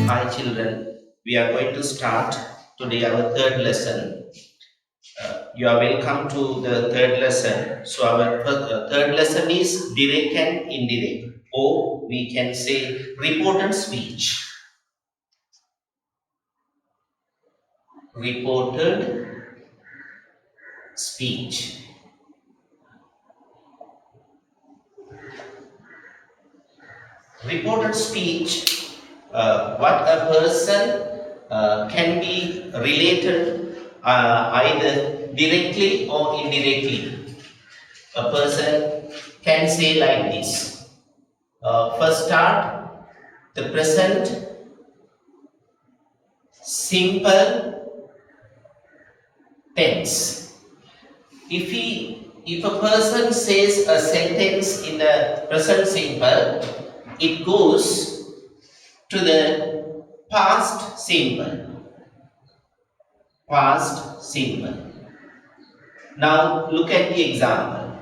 Hi children, we are going to start today our third lesson. You are welcome to the third lesson. So our third lesson is direct and indirect, or we can say reported speech. Reported speech. Reported speech, what a person can be related either directly or indirectly. A person can say like this. First start, the present simple tense. If a person says a sentence in the present simple, it goes to the past simple. Past simple. Now look at the example.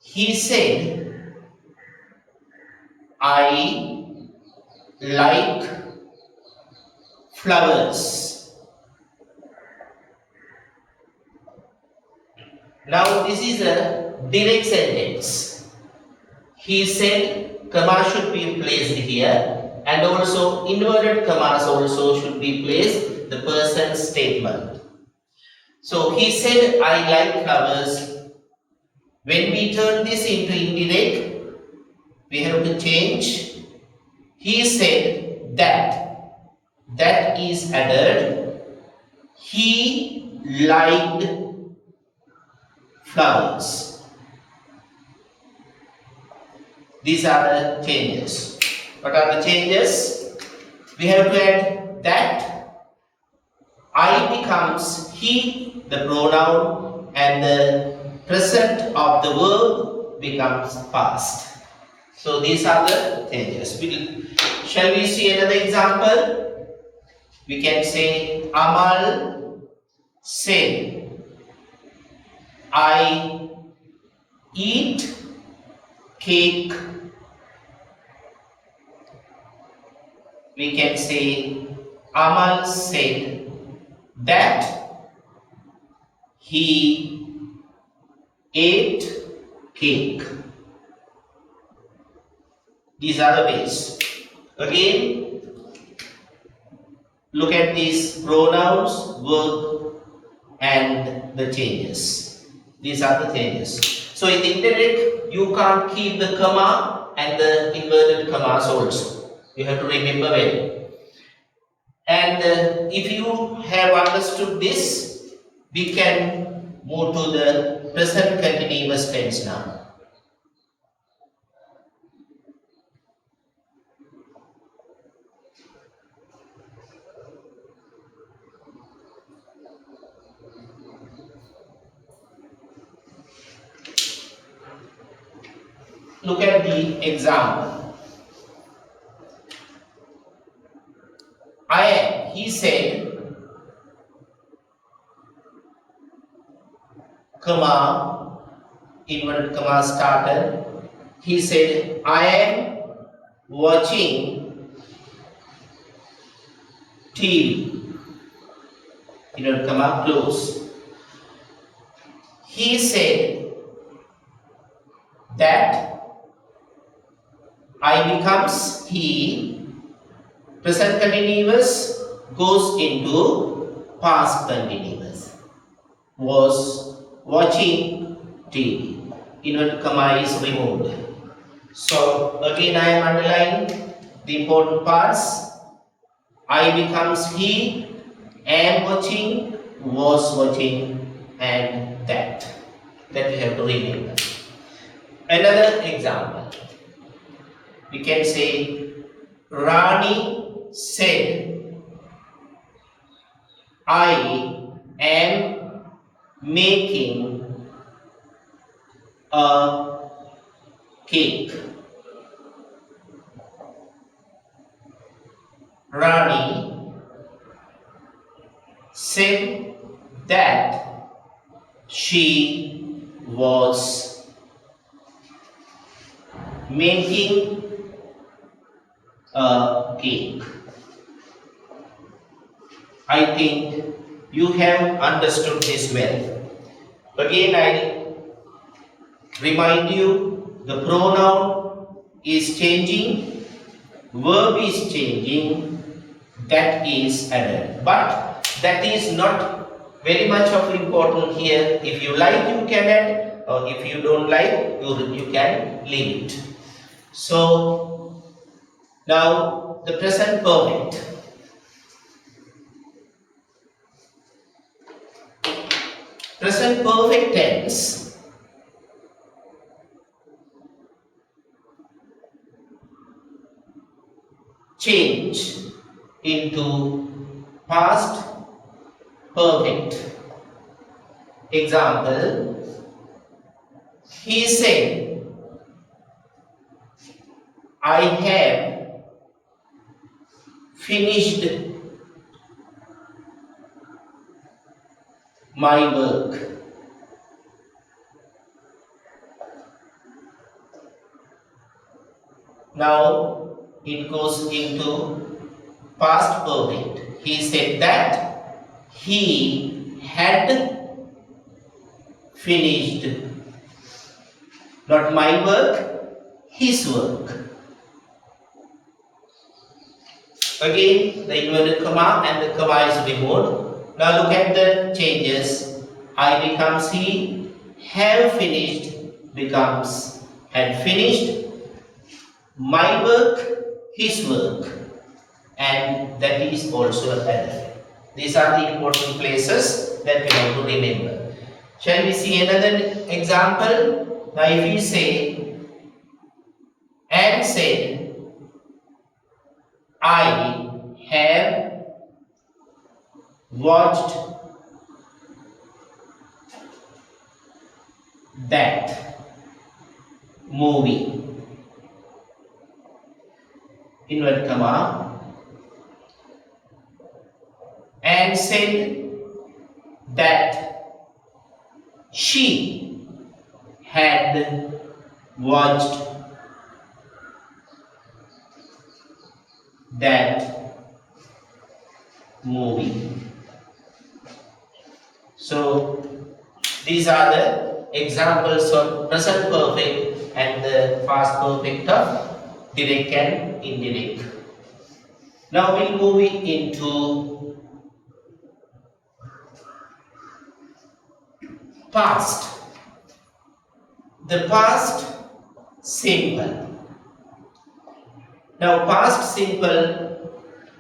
He said, I like flowers. Now this is a direct sentence. He said, comma should be placed here, and also inverted commas also should be placed, the person's statement. So he said, I like flowers. When we turn this into indirect, we have to change. He said that is added. He liked flowers. These are the changes. What are the changes? We have to add that. I becomes he, the pronoun, and the present of the verb becomes past. So these are the changes. Shall we see another example? We can say Amal said, I eat cake. We can say Amal said that he ate cake. These are the ways. Again, look at these pronouns, verb, and the changes. These are the changes. So in indirect, you can't keep the comma and the inverted commas also. You have to remember well. And if you have understood this, we can move to the present continuous tense now. Look at the example. I am, he said, comma, inverted comma started. He said, I am watching TV. Inverted comma close. He said that I becomes he, present continuous goes into past continuous. Was watching TV. Inverted comma is removed. So again I am underlining the important parts. I becomes he, am watching, was watching, and that. That we have to remember. Another example. We can say Rani said, I am making a cake. Rani said that she was making a cake. I think you have understood this well. Again, I remind you, the pronoun is changing, verb is changing, that is added. But that is not very much of important here. If you like, you can add, or if you don't like, you can leave it. So now the present perfect. Present perfect tense change into past perfect. Example, he said, I have finished my work. Now it goes into past perfect. He said that he had finished, not my work, his work. Again, the inverted comma and the comma is removed. Now look at the changes. I becomes he, have finished becomes had finished, my work, his work, and that is also added. These are the important places that we have to remember. Shall we see another example? Now if we say, and said, I have watched that movie. Inverted comma, and said that she had watched that movie. So these are the examples of present perfect and the past perfect of direct and indirect. Now we'll move into past. The past simple. Now past simple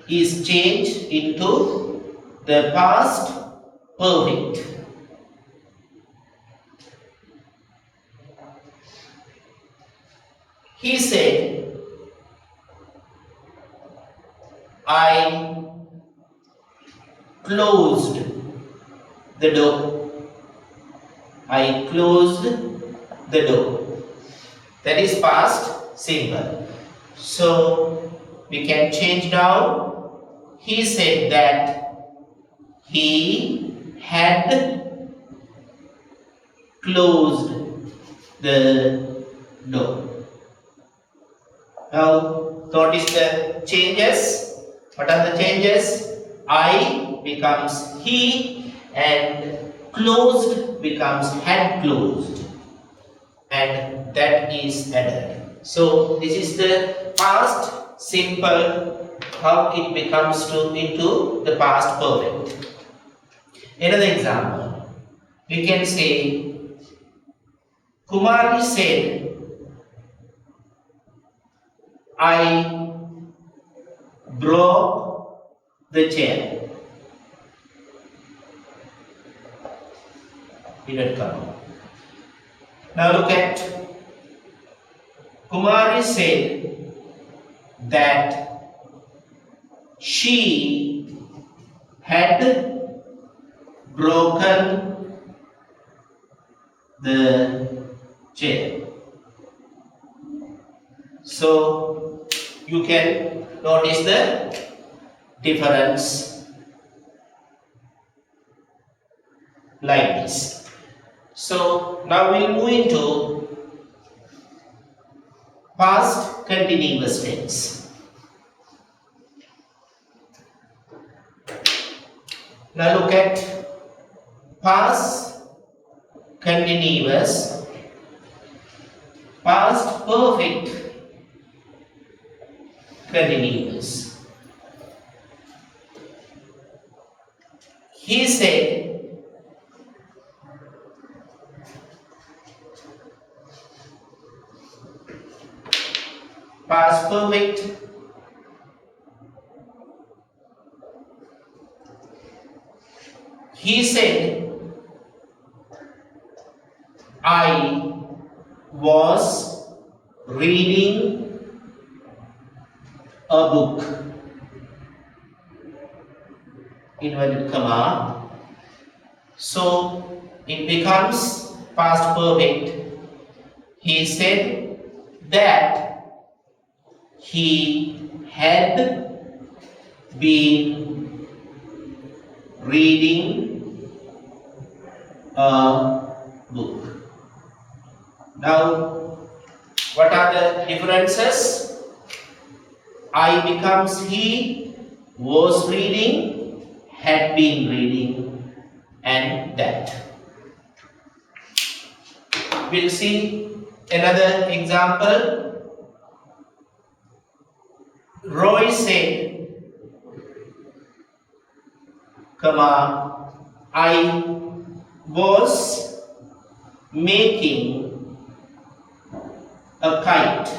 is changed into the past perfect. He said, I closed the door. I closed the door. That is past simple. So we can change now. He said that he had closed the door. Now notice the changes. What are the changes? I becomes he and closed becomes had closed, and that is added. So this is the past simple, how it becomes into the past perfect. Another example, we can say Kumari said, I broke the chair. Inverted comma. Now look at Kumari said that she had broken the chair. So you can notice the difference like this. So now we'll move into past continuous tense. Now look at past continuous, past perfect continuous. He said, past perfect he said, I was reading a book, inverted comma. So it becomes past perfect. He said that he had been reading a book. Now, what are the differences? I becomes he, was reading, had been reading, and that. We'll see another example. Roy said, comma, I was making a kite.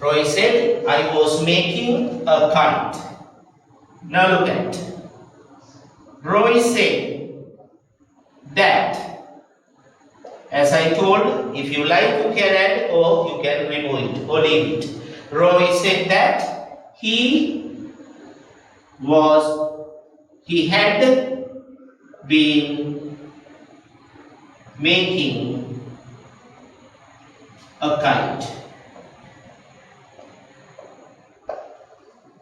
Roy said, I was making a kite. Now look at. Roy said that. As I told, if you like, you can add or you can remove it or leave it. Roy said that he had been making a kite.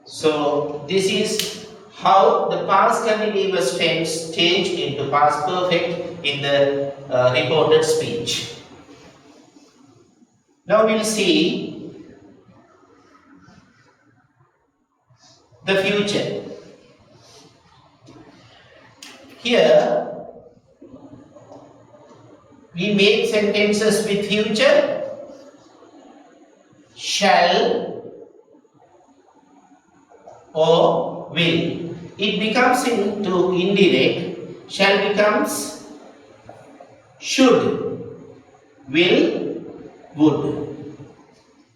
So this is how the past continuous tense changed into past perfect in the reported speech. Now we'll see the future. Here we make sentences with future, shall or will. It becomes into indirect. Shall becomes should, will, would.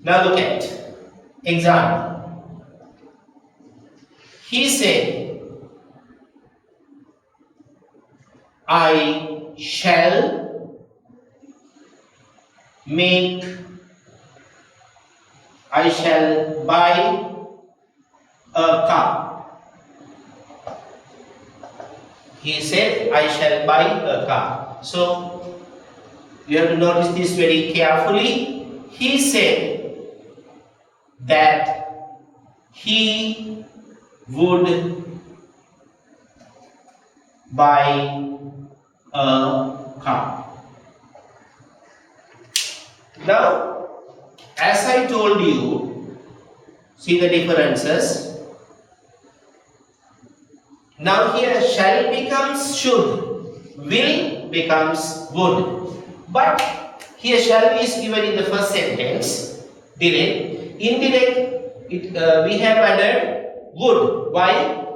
Now look at example. He said, I shall buy a car. He said, I shall buy a car. So, you have to notice this very carefully. He said that he would buy a car. Now, as I told you, see the differences. Now here shall becomes should, will becomes would. But here shall is given in the first sentence, direct. Indirect, we have added would. Why?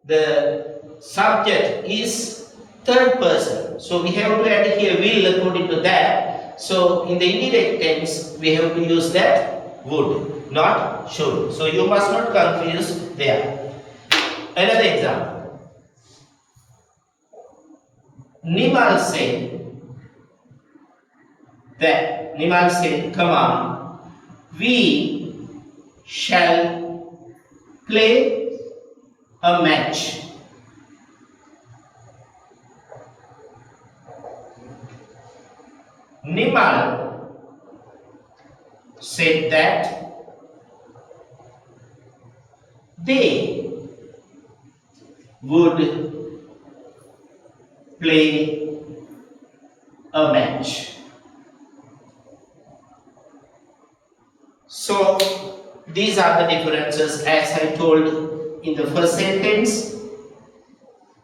The subject is third person. So we have to add here will according to that. So in the indirect tense, we have to use that would, not should. So you must not confuse there. Another example. Nimal said, come on, we shall play a match. Nimal said that they would play a match. So These are the differences as I told in the first sentence.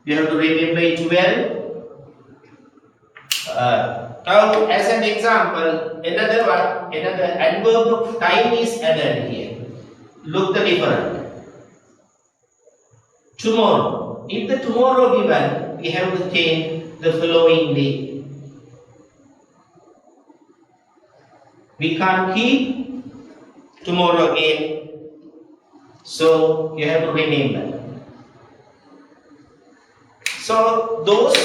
You have to remember it well. Now, as an example, another adverb of time is added here. Look the difference. Tomorrow. If the tomorrow given, we have to change the following day. We can't keep tomorrow again. So you have to remember. So those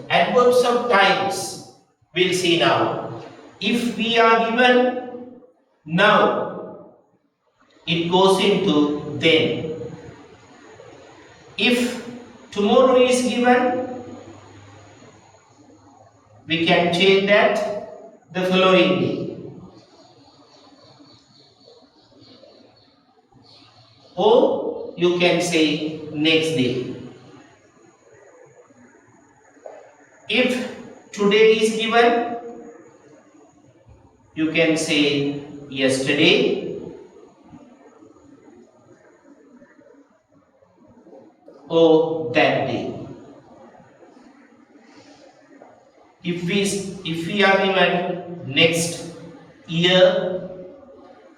adverbs of times we'll see now. If we are given now, it goes into then. If tomorrow is given, we can change that the following day. Or you can say next day. If today is given, you can say yesterday or that day. If we are given next year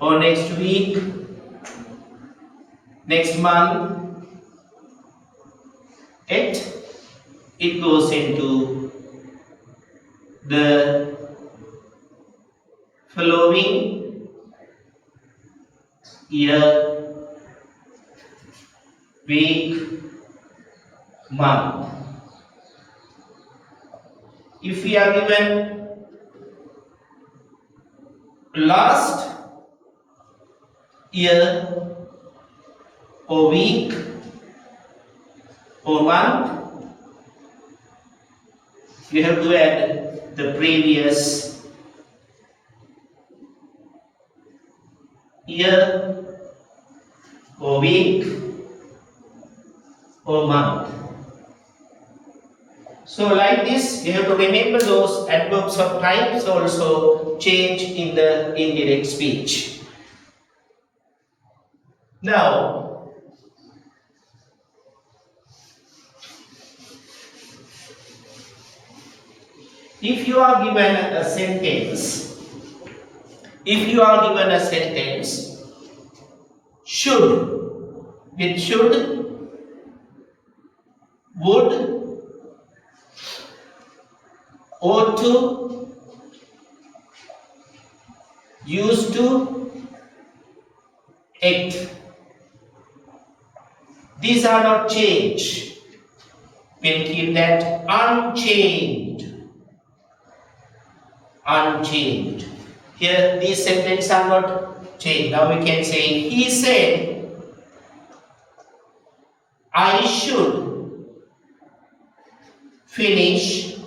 or next week, next month, it goes into the following year, week, month. If we are given last year or week or month, you have to add the previous year or week or month. So like this, you have to remember those adverbs of times also change in the indirect speech. Now, if you are given a sentence, should, with should, would, ought to, used to, act. These are not changed. We'll keep that unchanged. Unchanged. Here these sentences are not changed. Now we can say, he said, I should finish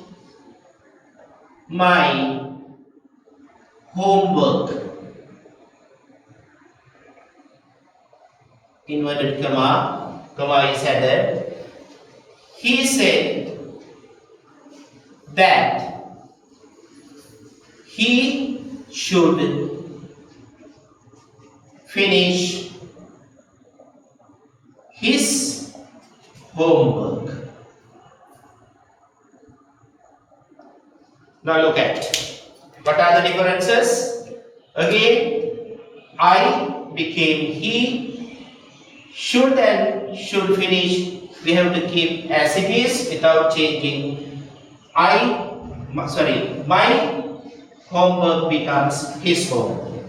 my homework. Inverted comma is added. He said that he should finish his homework. Now look at what are the differences. Again, I became he. Should and should finish we have to keep as it is without changing. My homework becomes his homework.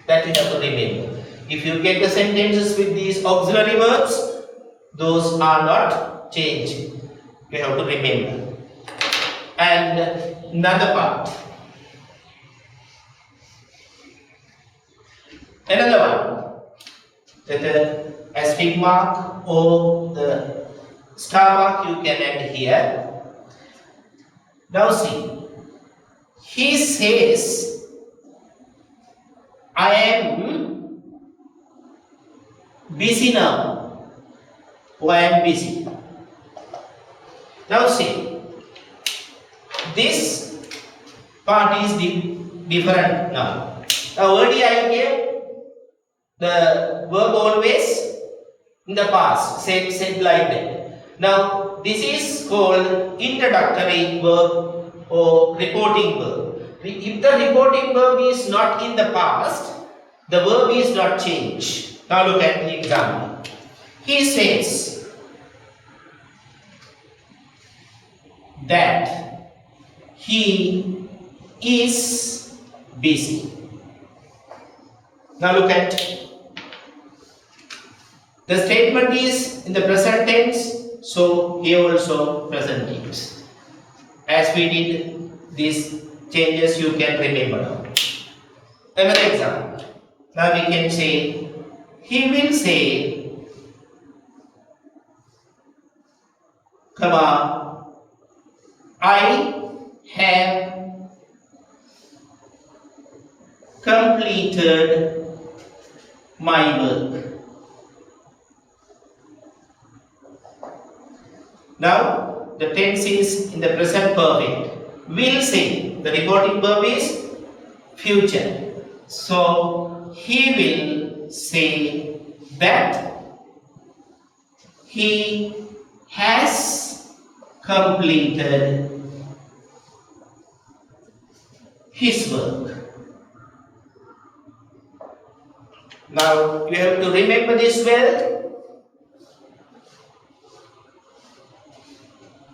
That you have to remember. If you get the sentences with these auxiliary verbs, those are not changed. You have to remember. And another part. Another one. The asterisk mark or the star mark you can add here. Now see. He says, I am busy now. I am busy. Now see, this part is different now. Now earlier I gave the verb always in the past, said like that. Now this is called introductory verb or reporting verb. If the reporting verb is not in the past, the verb is not changed. Now look at the example. He says that he is busy. Now look at, the statement is in the present tense, so here also present tense. As we did these changes, you can remember now. Another example. Now we can say, he will say, comma, I have completed my work. Now the tense is in the present perfect. Will say, the reporting verb is future. So he will say that he has completed his work. Now you have to remember this well.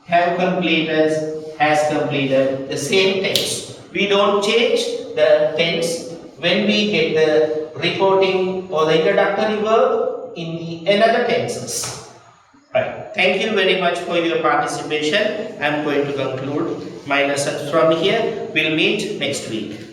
Have completed, has completed, the same tense. We don't change the tense when we get the reporting or the introductory verb in the another tenses. Right. Thank you very much for your participation. I am going to conclude my lessons from here. We'll meet next week.